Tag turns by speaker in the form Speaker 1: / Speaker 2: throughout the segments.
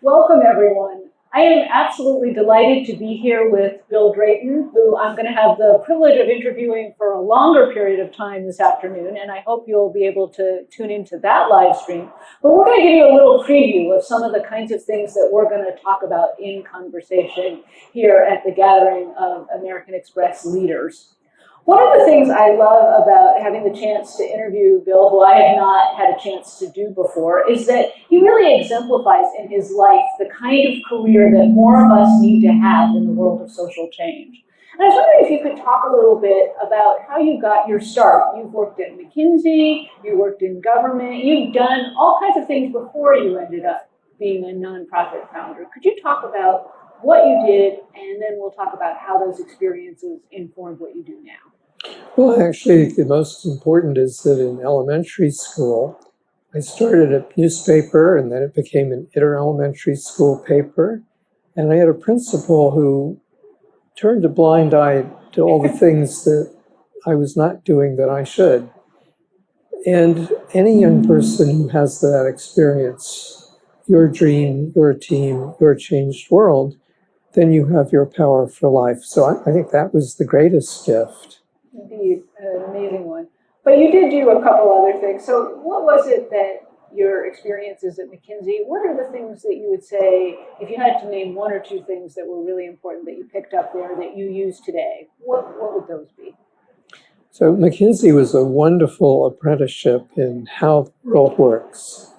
Speaker 1: Welcome, everyone. I am absolutely delighted to be here with Bill Drayton, who I'm going to have the privilege of interviewing for a longer period of time this afternoon, and I hope you'll be able to tune into that live stream. But we're going to give you a little preview of some of the kinds of things that we're going to talk about in conversation here at the gathering of American Express leaders. One of the things I love about having the chance to interview Bill, who I have not had a chance to do before, is that he really exemplifies in his life the kind of career that more of us need to have in the world of social change. And I was wondering if you could talk a little bit about how you got your start. You've worked at McKinsey, you worked in government, you've done all kinds of things before you ended up being a nonprofit founder. Could you talk about what you did, and then we'll talk about how those experiences informed what you do now?
Speaker 2: Well, actually, the most important is that in elementary school, I started a newspaper, and then it became an inter-elementary school paper. And I had a principal who turned a blind eye to all the things that I was not doing that I should. And any young person who has that experience, your dream, your team, your changed world, then you have your power for life. So I think that was the greatest gift.
Speaker 1: Indeed, an amazing one. But you did do a couple other things. So what was it that your experiences at McKinsey, what are the things that you would say, if you had to name one or two things that were really important that you picked up there that you use today, what would those be?
Speaker 2: So McKinsey was a wonderful apprenticeship in how the world works.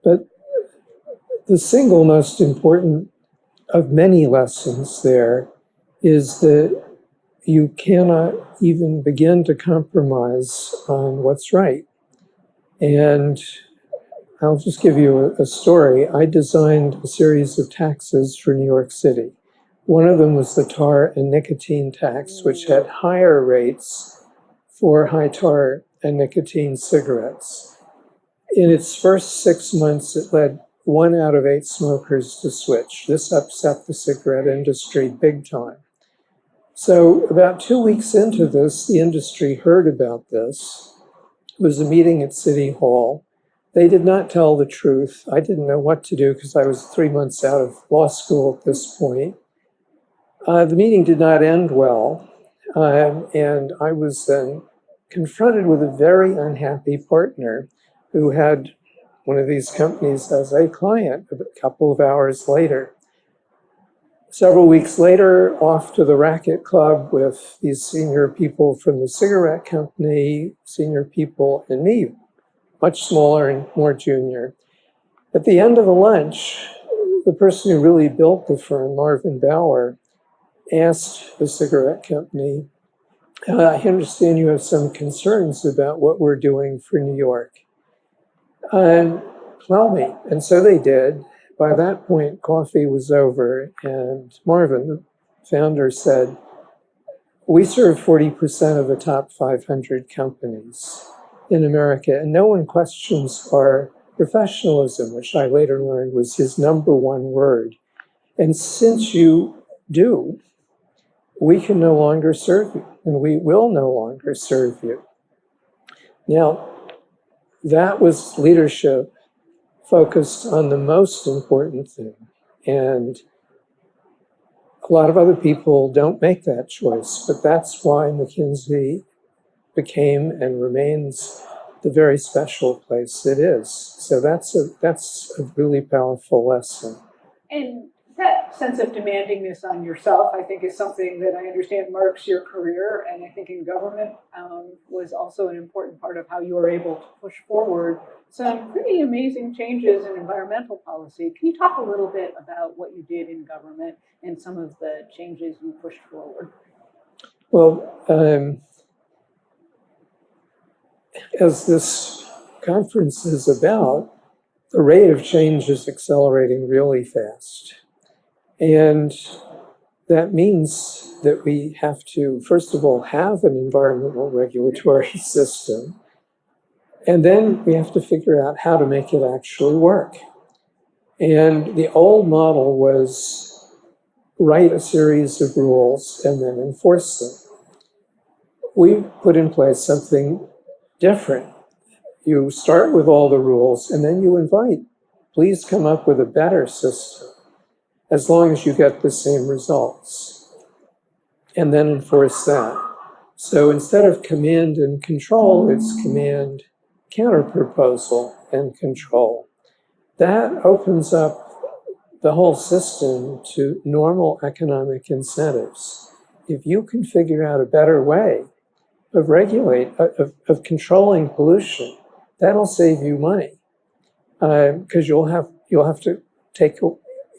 Speaker 2: But the single most important of many lessons there is that you cannot even begin to compromise on what's right. And I'll just give you a story. I designed a series of taxes for New York City. One of them was the tar and nicotine tax, which had higher rates for high tar and nicotine cigarettes. In its first 6 months, it led 1 out of 8 smokers to switch. This upset the cigarette industry big time. So about 2 weeks into this, the industry heard about this. It was a meeting at City Hall. They did not tell the truth. I didn't know what to do because I was 3 months out of law school at this point. The meeting did not end well, and I was then confronted with a very unhappy partner who had one of these companies as a client a couple of hours later. Several weeks later, off to the racket club with these senior people from the cigarette company, senior people, and me, much smaller and more junior. At the end of the lunch, the person who really built the firm, Marvin Bauer, asked the cigarette company, I understand you have some concerns about what we're doing for New York. Tell me. And so they did. By that point, coffee was over, and Marvin, the founder, said, we serve 40% of the top 500 companies in America, and no one questions our professionalism, which I later learned was his number one word. And since you do, we can no longer serve you, and we will no longer serve you. Now, that was leadership focused on the most important thing. And a lot of other people don't make that choice, but that's why McKinsey became and remains the very special place it is. So that's a really powerful lesson.
Speaker 1: And that sense of demandingness on yourself, I think, is something that I understand marks your career, and I think in government was also an important part of how you were able to push forward some pretty amazing changes in environmental policy. Can you talk a little bit about what you did in government and some of the changes you pushed forward?
Speaker 2: Well, as this conference is about, the rate of change is accelerating really fast. And that means that we have to, first of all, have an environmental regulatory system. And then we have to figure out how to make it actually work. And the old model was write a series of rules and then enforce them. We put in place something different. You start with all the rules and then you invite please come up with a better system as long as you get the same results, and then enforce that. So instead of command and control, it's command, counterproposal, and control. That opens up the whole system to normal economic incentives. If you can figure out a better way of of controlling pollution, that'll save you money, because you'll have to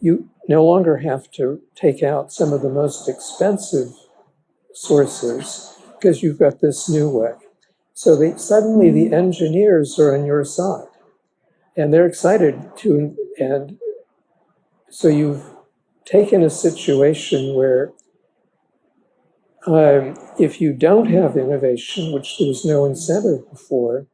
Speaker 2: you no longer have to take out some of the most expensive sources because you've got this new way. So suddenly the engineers are on your side, and they're excited to. And so you've taken a situation where if you don't have innovation, which there was no incentive before,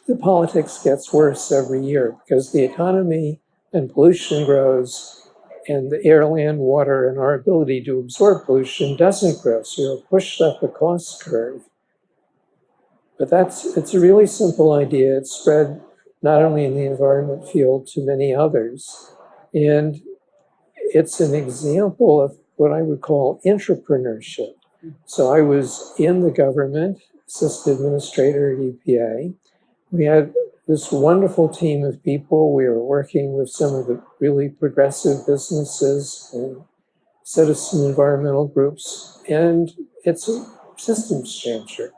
Speaker 2: the politics gets worse every year because the economy and pollution grows, and the air, land, water, and our ability to absorb pollution doesn't grow. So you're pushed up a cost curve. But it's a really simple idea. It's spread not only in the environment field to many others. And it's an example of what I would call entrepreneurship. So I was in the government, assistant administrator at EPA. We had this wonderful team of people. We were working with some of the really progressive businesses and citizen environmental groups, and it's a systems changer.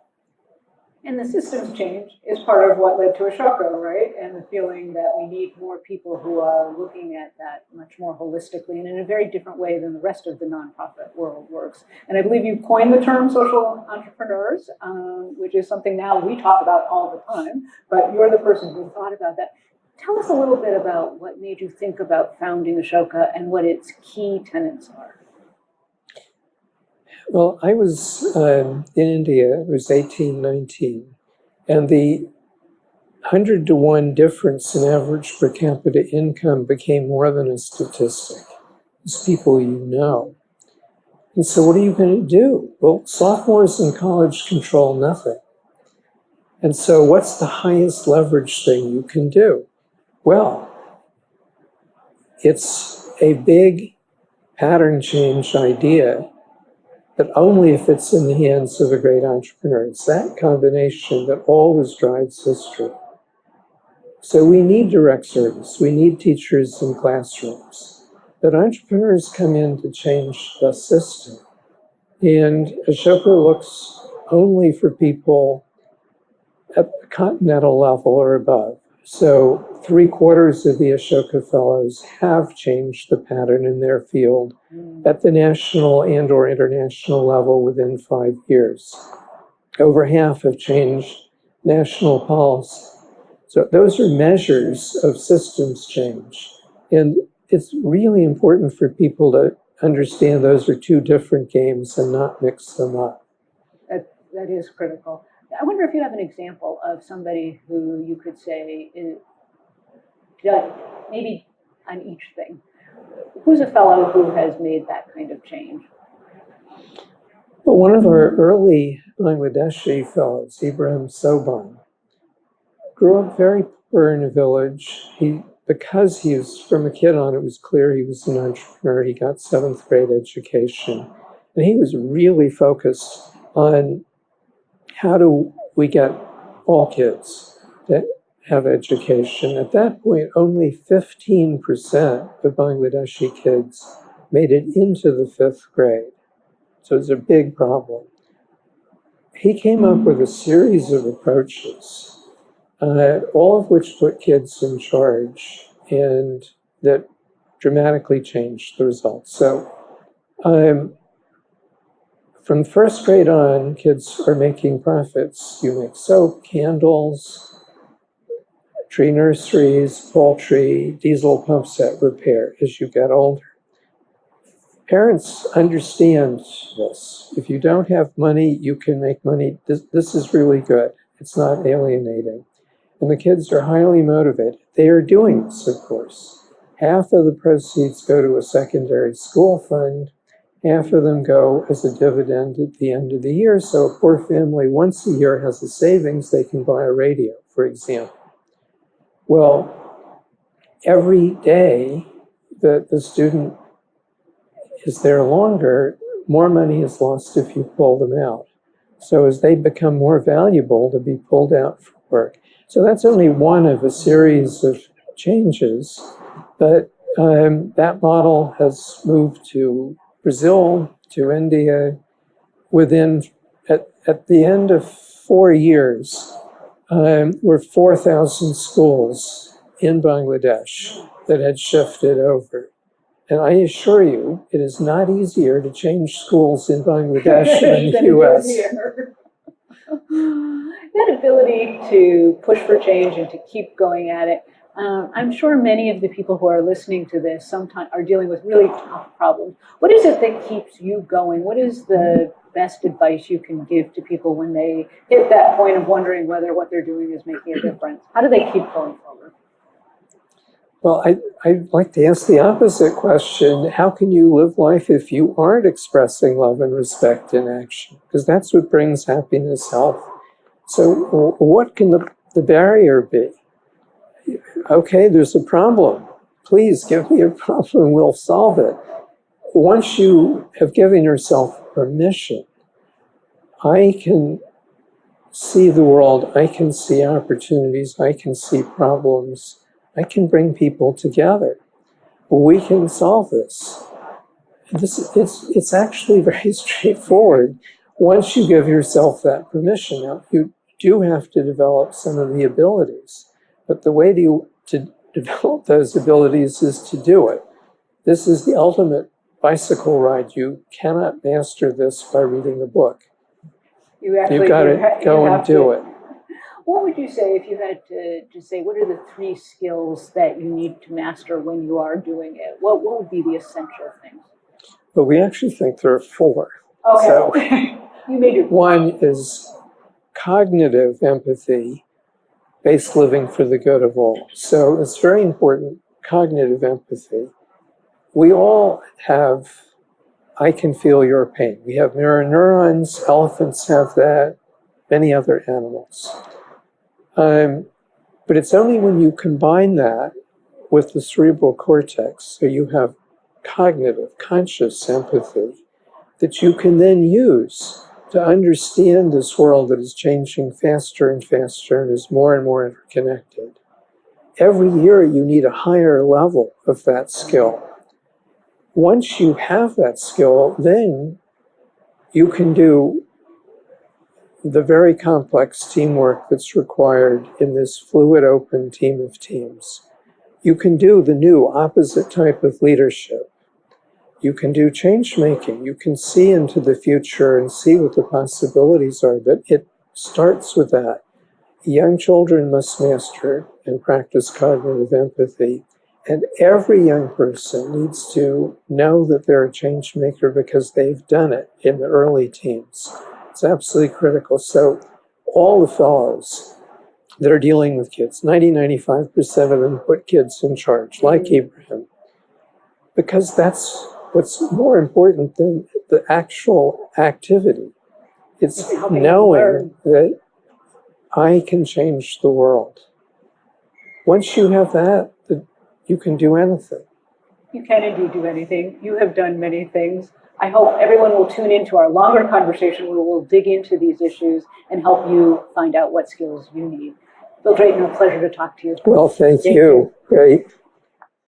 Speaker 1: And the systems change is part of what led to Ashoka, right? And the feeling that we need more people who are looking at that much more holistically and in a very different way than the rest of the nonprofit world works. And I believe you coined the term social entrepreneurs, which is something now we talk about all the time, but you're the person who thought about that. Tell us a little bit about what made you think about founding Ashoka and what its key tenets are.
Speaker 2: Well, I was in India, it was 1819, and the 100-to-1 difference in average per capita income became more than a statistic. It's people you know. And so what are you going to do? Well, sophomores in college control nothing. And so what's the highest leverage thing you can do? Well, it's a big pattern change idea, but only if it's in the hands of a great entrepreneur. It's that combination that always drives history. So we need direct service. We need teachers in classrooms. But entrepreneurs come in to change the system. And Ashoka looks only for people at the continental level or above. So 3/4 of the Ashoka Fellows have changed the pattern in their field at the national and or international level within 5 years. Over half have changed national policy. So those are measures of systems change. And it's really important for people to understand those are two different games and not mix them up.
Speaker 1: That is critical. I wonder if you have an example of somebody who you could say is maybe on each thing. Who's a fellow who has made that kind of change?
Speaker 2: Well, one of our early Bangladeshi fellows, Ibrahim Soban, grew up very poor in a village. Because he was from a kid on, it was clear he was an entrepreneur. He got 7th grade education, and he was really focused on how do we get all kids to have education. At that point, only 15% of Bangladeshi kids made it into the 5th grade. So it's a big problem. He came up with a series of approaches, all of which put kids in charge, and that dramatically changed the results. So from 1st grade on, kids are making profits. You make soap, candles, tree nurseries, poultry, diesel pump set repair as you get older. Parents understand this. If you don't have money, you can make money. This is really good. It's not alienating. And the kids are highly motivated. They are doing this, of course. Half of the proceeds go to a secondary school fund. Half of them go as a dividend at the end of the year. So a poor family once a year has a savings, they can buy a radio, for example. Well, every day that the student is there longer, more money is lost if you pull them out. So as they become more valuable to be pulled out from work. So that's only one of a series of changes, but that model has moved to Brazil, to India. At the end of 4 years, were 4,000 schools in Bangladesh that had shifted over. And I assure you, it is not easier to change schools in Bangladesh than the US.
Speaker 1: That ability to push for change and to keep going at it. I'm sure many of the people who are listening to this sometimes are dealing with really tough problems. What is it that keeps you going? What is the best advice you can give to people when they hit that point of wondering whether what they're doing is making a difference? How do they keep going forward?
Speaker 2: Well, I'd like to ask the opposite question. How can you live life if you aren't expressing love and respect in action? Because that's what brings happiness, health. So what can the barrier be? Okay, there's a problem. Please give me a problem, we'll solve it. Once you have given yourself permission, I can see the world, I can see opportunities, I can see problems, I can bring people together. We can solve this. It's actually very straightforward once you give yourself that permission. Now, you do have to develop some of the abilities, but the way to develop those abilities is to do it. This is the ultimate bicycle ride. You cannot master this by reading a book. You've got to go and do it.
Speaker 1: What would you say if you had to say, what are the 3 skills that you need to master when you are doing it? What would be the essential things?
Speaker 2: But we actually think there are 4.
Speaker 1: Okay.
Speaker 2: So
Speaker 1: you may do.
Speaker 2: One is cognitive empathy, based living for the good of all. So it's very important, cognitive empathy. We all have, I can feel your pain. We have mirror neurons, elephants have that, many other animals. But it's only when you combine that with the cerebral cortex, so you have cognitive, conscious empathy, that you can then use to understand this world that is changing faster and faster and is more and more interconnected. Every year you need a higher level of that skill. Once you have that skill, then you can do the very complex teamwork that's required in this fluid, open team of teams. You can do the new opposite type of leadership. You can do change making. You can see into the future and see what the possibilities are, but it starts with that. Young children must master and practice cognitive empathy. And every young person needs to know that they're a change maker because they've done it in the early teens. It's absolutely critical. So all the fellows that are dealing with kids, 95% of them put kids in charge, like Ibrahim, because that's what's more important than the actual activity. It's knowing that I can change the world. Once you have that, you can do anything.
Speaker 1: You can indeed do anything. You have done many things. I hope everyone will tune into our longer conversation where we'll dig into these issues and help you find out what skills you need. Bill Drayton, a pleasure to talk to you.
Speaker 2: Well, thank you. Great.